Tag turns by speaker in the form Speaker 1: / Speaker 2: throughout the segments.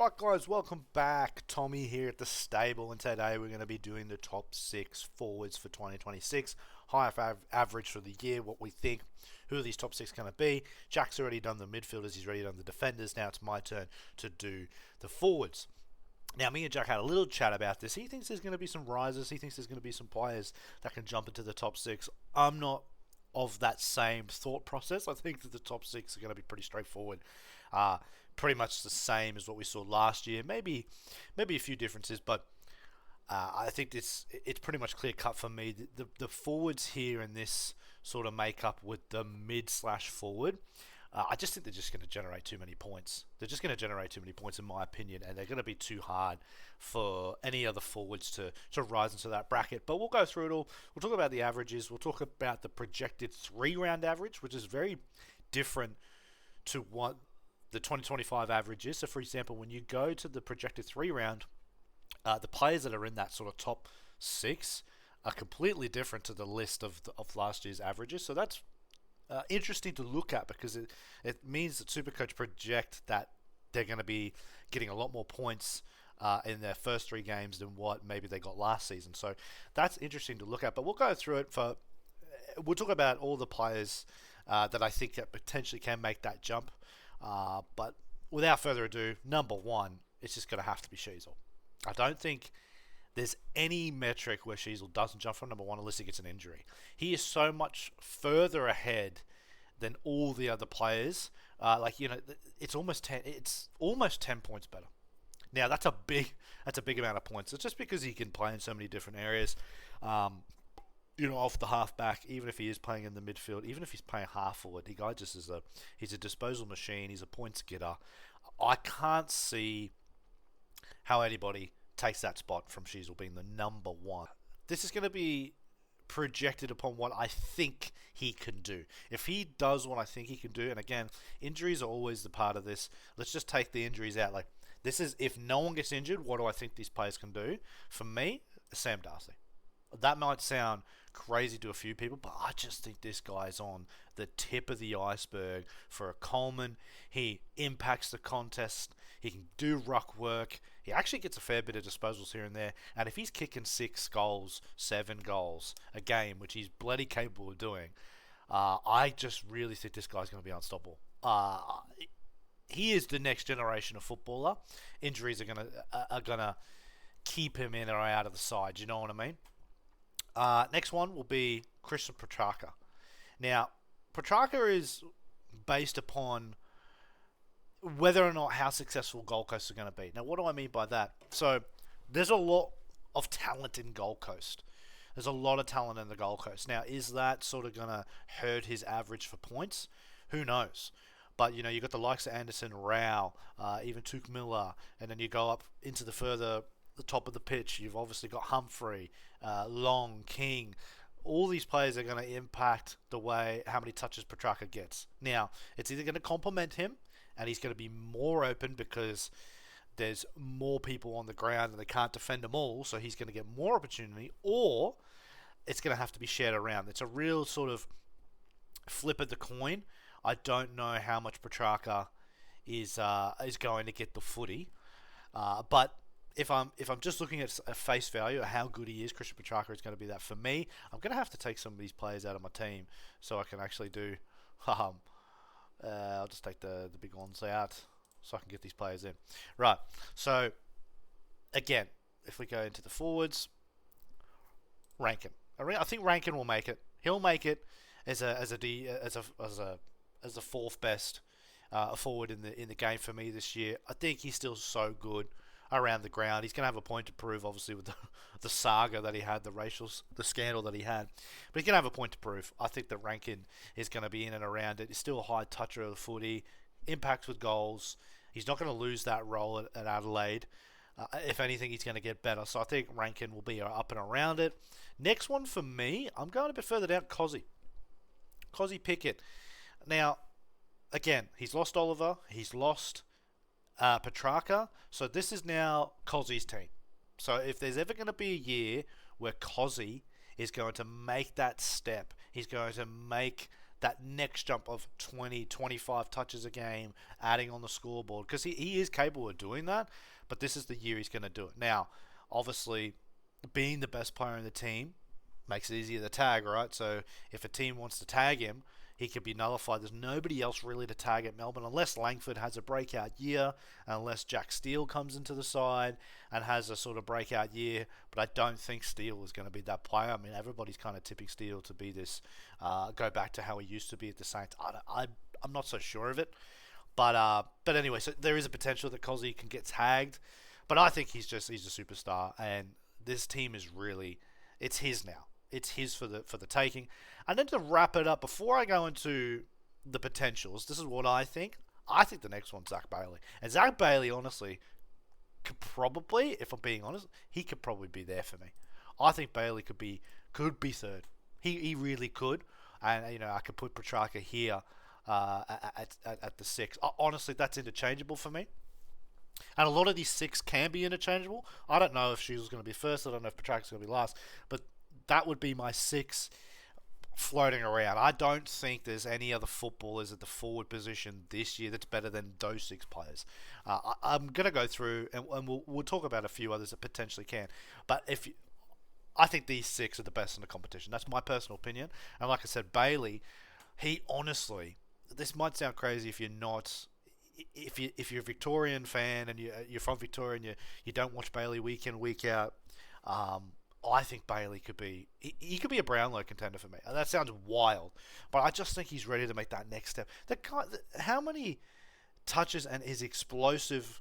Speaker 1: Right guys, welcome back. Tommy here at the stable, and today we're going to be doing the top 6 forwards for 2026. High average for the year, what we think, who are these top 6 going to be. Jack's already done the midfielders, he's already done the defenders. Now it's my turn to do the forwards. Now, me and Jack had a little chat about this. He thinks there's going to be some risers. He thinks there's going to be some players that can jump into the top 6. I'm not of that same thought process. I think that the top 6 are going to be pretty straightforward. Pretty much the same as what we saw last year. Maybe a few differences, but I think it's pretty much clear cut for me. The forwards here in this sort of makeup with the mid/forward, I just think they're just going to generate too many points. They're just going to generate too many points, in my opinion, and they're going to be too hard for any other forwards to rise into that bracket. But we'll go through it all. We'll talk about the averages. We'll talk about the projected 3-round average, which is very different to what the 2025 average is. So, for example, when you go to the projected 3-round, the players that are in that sort of top 6 are completely different to the list of last year's averages. So that's interesting to look at, because it means that Supercoach project that they're going to be getting a lot more points in their first 3 games than what maybe they got last season. So that's interesting to look at. But we'll go through it. We'll talk about all the players that I think that potentially can make that jump. But without further ado, number 1, it's just going to have to be Sheasel. I don't think there's any metric where Sheasel doesn't jump from number 1 unless he gets an injury. He is so much further ahead than all the other players. It's almost 10 points better. Now that's a big amount of points. It's just because he can play in so many different areas. Off the half-back, even if he is playing in the midfield, even if he's playing half-forward, he's a disposal machine, he's a points getter. I can't see how anybody takes that spot from Sheasel being the number 1. This is going to be projected upon what I think he can do. If he does what I think he can do, and again, injuries are always the part of this. Let's just take the injuries out. Like, this is, if no one gets injured, what do I think these players can do? For me, Sam Darcy. That might sound crazy to a few people, but I just think this guy's on the tip of the iceberg for a Coleman. He impacts the contest. He can do ruck work. He actually gets a fair bit of disposals here and there. And if he's kicking 6 goals, 7 goals a game, which he's bloody capable of doing, I just really think this guy's going to be unstoppable. He is the next generation of footballer. Injuries are gonna keep him in or out of the side. You know what I mean? Next one will be Christian Petrarca. Now, Petrarca is based upon whether or not how successful Gold Coast are going to be. Now, what do I mean by that? So, there's a lot of talent in Gold Coast. There's a lot of talent in the Gold Coast. Now, is that sort of going to hurt his average for points? Who knows? But, you've got the likes of Anderson, Rao, even Tuke Miller, and then you go up into the top of the pitch. You've obviously got Humphrey, Long, King. All these players are going to impact how many touches Petrarca gets. Now, it's either going to complement him, and he's going to be more open because there's more people on the ground and they can't defend them all, so he's going to get more opportunity, or it's going to have to be shared around. It's a real sort of flip of the coin. I don't know how much Petrarca is going to get the footy, but if I'm just looking at face value, how good he is, Christian Petrarca is going to be that for me. I'm going to have to take some of these players out of my team so I can actually do. I'll just take the big ones out so I can get these players in. Right. So again, if we go into the forwards, Rankin. I think Rankin will make it. He'll make it as a 4th best forward in the game for me this year. I think he's still so good around the ground. He's going to have a point to prove, obviously, with the saga that he had, the scandal that he had. But he's going to have a point to prove. I think that Rankin is going to be in and around it. He's still a high toucher of the footy, impacts with goals. He's not going to lose that role at Adelaide. If anything, he's going to get better. So I think Rankin will be up and around it. Next one for me, I'm going a bit further down, Cozzy Pickett. Now, again, he's lost Oliver. He's lost Petrarca. So this is now Cozzy's team. So if there's ever going to be a year where Cozzy is going to make that step, he's going to make that next jump of 20, 25 touches a game, adding on the scoreboard, because he is capable of doing that, but this is the year he's going to do it. Now, obviously, being the best player in the team makes it easier to tag, right? So if a team wants to tag him, he could be nullified. There's nobody else really to tag at Melbourne unless Langford has a breakout year, unless Jack Steele comes into the side and has a sort of breakout year. But I don't think Steele is going to be that player. I mean, everybody's kind of tipping Steele to be this, go back to how he used to be at the Saints. I'm not so sure of it. But anyway, so there is a potential that Cozzy can get tagged. But I think he's a superstar, and this team is really, it's his now. It's his for the taking. And then to wrap it up, before I go into the potentials, this is what I think. I think the next one's Zach Bailey. And Zach Bailey, honestly, could probably, if I'm being honest, he could probably be there for me. I think Bailey could be third. He really could. And, I could put Petrarca here at the 6. Honestly, that's interchangeable for me. And a lot of these 6 can be interchangeable. I don't know if Shields is going to be first. I don't know if Petrarca's going to be last. But that would be my 6 floating around. I don't think there's any other footballers at the forward position this year that's better than those 6 players. I'm going to go through, and we'll talk about a few others that potentially can. But I think these 6 are the best in the competition. That's my personal opinion. And like I said, Bailey, he honestly, this might sound crazy if you're not, if you're a Victorian fan and you're from Victoria and you don't watch Bailey week in, week out, I think Bailey could be, he could be a Brownlow contender for me. And that sounds wild, but I just think he's ready to make that next step. How many touches and his explosive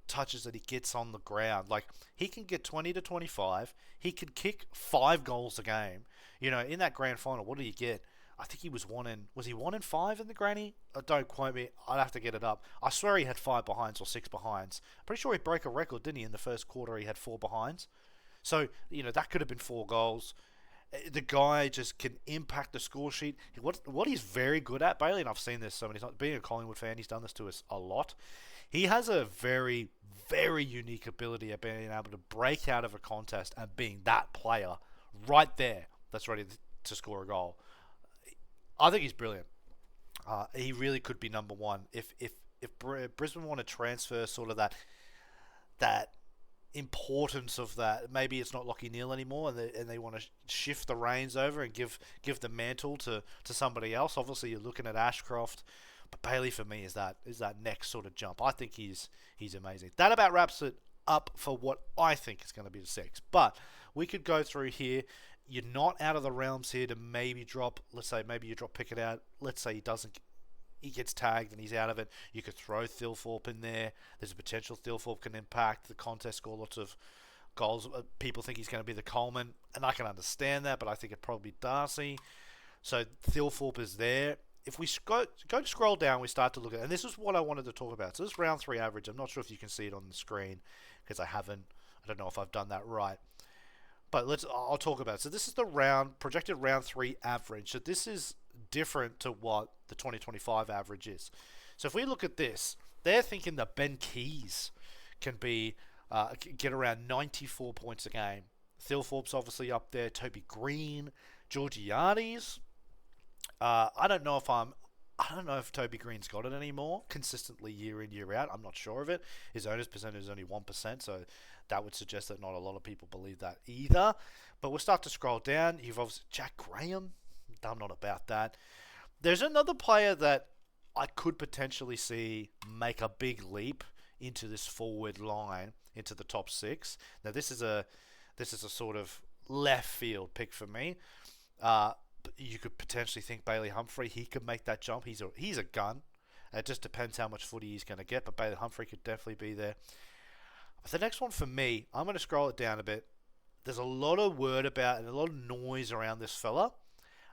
Speaker 1: touches that he gets on the ground, like he can get 20 to 25, he could kick 5 goals a game. In that grand final, what did he get? I think he was he 1 in 5 in the granny? Don't quote me, I'd have to get it up. I swear he had 5 behinds or 6 behinds. Pretty sure he broke a record, didn't he? In the first quarter, he had 4 behinds. So, that could have been 4 goals. The guy just can impact the score sheet. What he's very good at, Bailey, and I've seen this so many times, being a Collingwood fan, he's done this to us a lot. He has a very, very unique ability at being able to break out of a contest and being that player right there that's ready to score a goal. I think he's brilliant. He really could be number 1. If Brisbane want to transfer sort of that importance of that, maybe it's not Lachie Neale anymore, and they want to shift the reins over and give the mantle to somebody else. Obviously, you're looking at Ashcroft, but Bailey for me is that next sort of jump. I think he's amazing. That about wraps it up for what I think is going to be the 6. But we could go through here. You're not out of the realms here to maybe drop. Let's say maybe you drop Pickett out. Let's say he gets tagged and he's out of it. You could throw Thilthorpe in there. There's a potential Thilthorpe can impact the contest, score lots of goals. People think he's going to be the Coleman, and I can understand that, but I think it'd probably be Darcy. So Thilthorpe is there. If we go to scroll down, we start to look at, and this is what I wanted to talk about. So this round 3 average, I'm not sure if you can see it on the screen because I haven't. I don't know if I've done that right. But I'll talk about it. So this is the projected round 3 average. So this is different to what the 2025 average is. So if we look at this, they're thinking that Ben Keys can get around 94 points a game. Thilthorpe's obviously up there. Toby Green, Georgiades. I don't know if Toby Green's got it anymore consistently year in, year out. I'm not sure of it. His owner's percentage is only 1%, so that would suggest that not a lot of people believe that either. But we'll start to scroll down. You've obviously Jack Graham. I'm not about that. There's another player that I could potentially see make a big leap into this forward line, into the top 6. Now this is a sort of left field pick for me. You could potentially think Bailey Humphrey. He could make that jump. He's a gun. It just depends how much footy he's going to get, but Bailey Humphrey could definitely be there. The next one for me, I'm going to scroll it down a bit. There's a lot of word about and a lot of noise around this fella,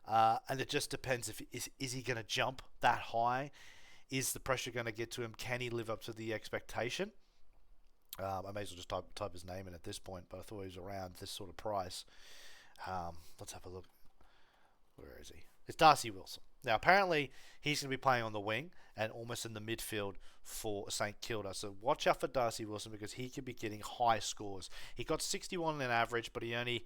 Speaker 1: and it just depends is he going to jump that high? Is the pressure going to get to him? Can he live up to the expectation? I may as well just type his name in at this point, but I thought he was around this sort of price. Let's have a look. Where is he? It's Darcy Wilson. Now, apparently, he's going to be playing on the wing and almost in the midfield for St Kilda. So watch out for Darcy Wilson because he could be getting high scores. He got 61 in average, but he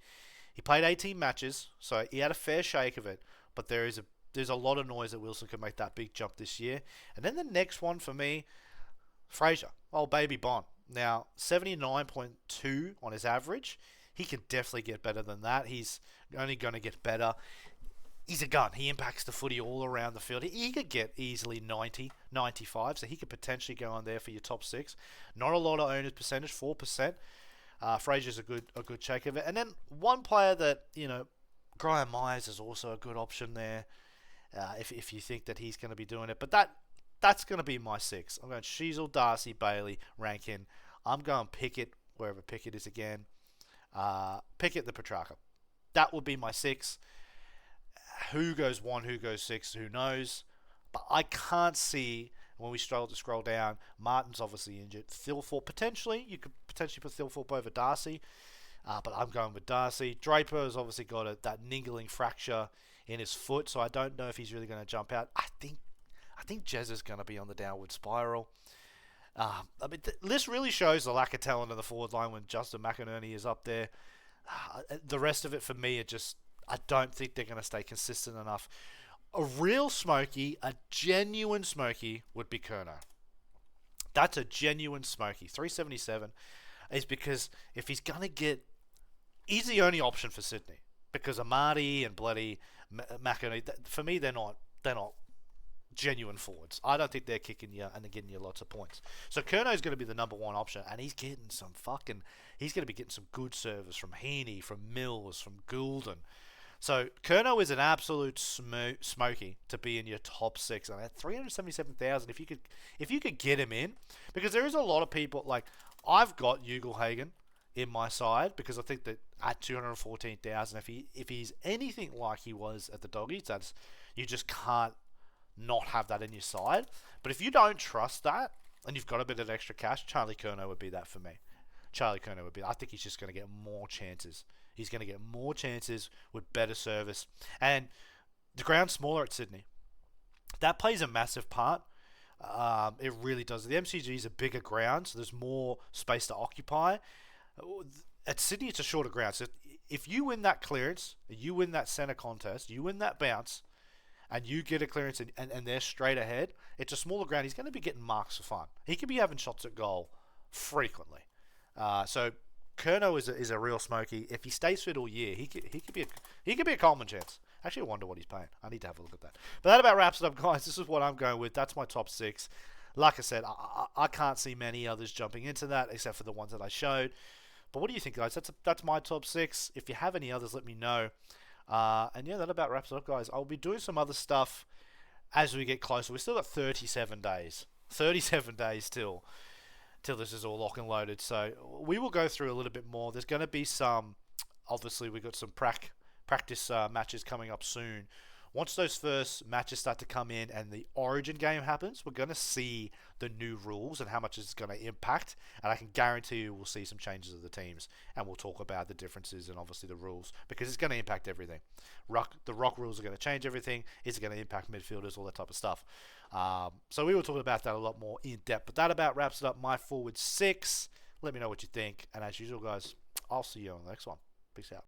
Speaker 1: played 18 matches, so he had a fair shake of it. But there's there's a lot of noise that Wilson could make that big jump this year. And then the next one for me, Fraser, old baby Bond. Now, 79.2 on his average. He can definitely get better than that. He's only going to get better. He's a gun. He impacts the footy all around the field. He could get easily 90, 95, so he could potentially go on there for your top 6. Not a lot of owner's percentage, 4%. Fraser's a good check of it. And then one player that, Graham Myers is also a good option there, if you think that he's going to be doing it. But that's going to be my 6. I'm going Sheasel, Darcy, Bailey, Rankin. I'm going Pickett, wherever Pickett is again. Pickett the Petrarca. That would be my 6. Who goes 1, who goes 6, who knows? But I can't see, when we struggle to scroll down, Martin's obviously injured. Thilthorpe, potentially. You could potentially put Thilthorpe over Darcy. But I'm going with Darcy. Draper has obviously got that niggling fracture in his foot, so I don't know if he's really going to jump out. I think Jez is going to be on the downward spiral. This really shows the lack of talent in the forward line when Justin McInerney is up there. The rest of it for me, I don't think they're going to stay consistent enough. A real smoky, a genuine smoky would be Curnow. That's a genuine smoky. 377 is because if he's going to get... He's the only option for Sydney. Because Amati and bloody McInerney, for me, they're not genuine forwards. I don't think they're kicking you and they're getting you lots of points. So Curnow's going to be the number 1 option, and he's going to be getting some good service from Heaney, from Mills, from Goulden. So Curnow is an absolute smoky to be in your top 6. And at 377,000, if you could get him in, because there is a lot of people, like I've got Ugelhagen in my side because I think that at 214,000, if he's anything like he was at the Doggies, you just can't not have that in your side. But if you don't trust that and you've got a bit of extra cash, Charlie Curnow would be that for me. I think he's just going to get more chances. He's going to get more chances with better service. And the ground's smaller at Sydney. That plays a massive part. It really does. The MCG is a bigger ground, so there's more space to occupy. At Sydney, it's a shorter ground. So if you win that clearance, you win that centre contest, you win that bounce, and you get a clearance and they're straight ahead, it's a smaller ground. He's going to be getting marks for fun. He could be having shots at goal frequently. So Curnow is a real smoky. If he stays fit all year, he could be a Coleman chance. Actually, I wonder what he's paying. I need to have a look at that. But that about wraps it up, guys. This is what I'm going with. That's my top 6. Like I said, I can't see many others jumping into that except for the ones that I showed. But what do you think, guys? That's my top 6. If you have any others, let me know. And yeah, that about wraps it up, guys. I'll be doing some other stuff as we get closer. We've still got 37 days. 37 days till this is all lock and loaded. So we will go through a little bit more. There's going to be some... Obviously, we've got some practice matches coming up soon. Once those first matches start to come in and the Origin game happens, we're going to see the new rules and how much it's going to impact. And I can guarantee you we'll see some changes of the teams. And we'll talk about the differences and obviously the rules. Because it's going to impact everything. The rock rules are going to change everything. It's going to impact midfielders, all that type of stuff. So we will talk about that a lot more in depth. But that about wraps it up. My forward 6. Let me know what you think. And as usual, guys, I'll see you on the next one. Peace out.